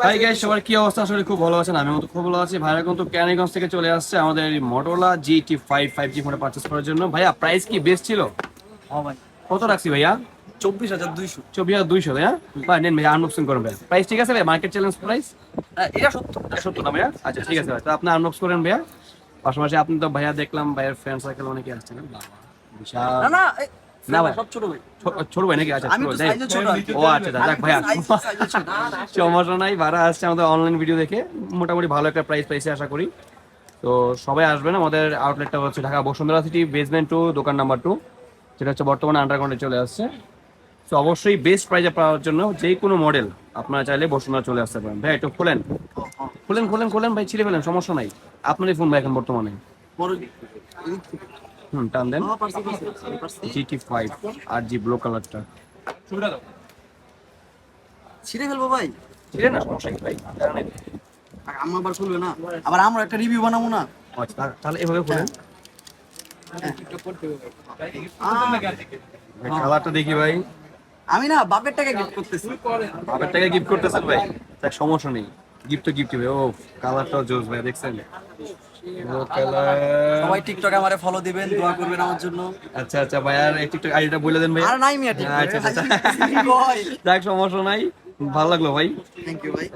Hi guys, সবার কি অবস্থা? আসলে খুব ভালো আছেন, আমিও তো খুব ভালো আছি। ভাইরা কিন্তু ক্যানিগঞ্জ থেকে চলে আসছে আমাদের এই Motorola GT5 5G ফোনটা পারচেজ করার জন্য। ভাইয়া প্রাইস কি বেস্ট ছিল? হ্যাঁ ভাই, কত রাখছি ভাইয়া? 24,200। 24,200 ভাইয়া। ভাই নেন ভাইয়া, আনবক্সিং করুন ভাইয়া। প্রাইস ঠিক আছে ভাই? মার্কেট চ্যালেঞ্জ প্রাইস এটা সত্য। 70 না ভাইয়া? আচ্ছা ঠিক আছে ভাই, তো আপনি আনবক্স করেন ভাইয়া। পাশাপাশি আপনি তো ভাইয়া দেখলাম ভাইয়ের ফ্রেন্ড সার্কেল অনেকে আসছে না? বাবা, বিশাল। না না, না ভাই, সব ছোট ভাই। ছোট ভাই নাকি? আচ্ছা আমি ছোট তো ভাই। সাইজে ছোট আর কি। ও আচ্ছা আচ্ছা, যাক ভাইয়া, সাইজে ছোট। সমস্যা নাই। ভাড়া আসছে আমাদের অনলাইন ভিডিও দেখে, মোটামুটি ভালো একটা প্রাইস পাইছে আশা করি। তো সবাই আসবেন। আমাদের আউটলেটটা হচ্ছে ঢাকা বসুন্ধরা সিটি বেসমেন্ট 2 দোকান নাম্বার 2, যেটা হচ্ছে বর্তমানে আন্ডারগ্রাউন্ডে চলে আসছে। তো অবশ্যই বেস্ট প্রাইজে পাওয়ার জন্য যে কোনো মডেল আপনারা চাইলে বসুন্ধরা চলে আসতে পারেন। ভাই একটু খোলেন খোলেন খোলেন খোলেন ভাই, ছিঁড়ে ফেলেন, সমস্যা নাই। আপনারই ফোন ভাই এখন বর্তমানে। বড় টান দেন। পারছি। GT5 8G ব্লু কালারটা ছিঁড়ে ফেলবো ভাই। ছিঁড়ে না, সমস্যা কি ভাই, জানেন। আম্মা আবার খুলবে না, আবার আমরা একটা রিভিউ বানাবো না। আচ্ছা তাহলে এভাবে খোলেন। কালারটা দেখি ভাই। আমি না বাপের টাকা গিফট করতেছি। বাপের টাকা গিফট করতেছেন ভাই, তাই সমস্যা নেই। গিফট তো গিফট ভাই। ও কালারটাও জোস ভাই, দেখছেন? ও কালার। সবাই টিকটকে আমারে ফলো দিবেন, দোয়া করবেন আমার জন্য। আচ্ছা আচ্ছা ভাই, আর একটু আইডিটা বলে দেন ভাই। আর নাই মিয়া টিকটক। আচ্ছা আচ্ছা, যাক সমস্যা নাই। ভালো লাগলো ভাই। থ্যাংক ইউ ভাই।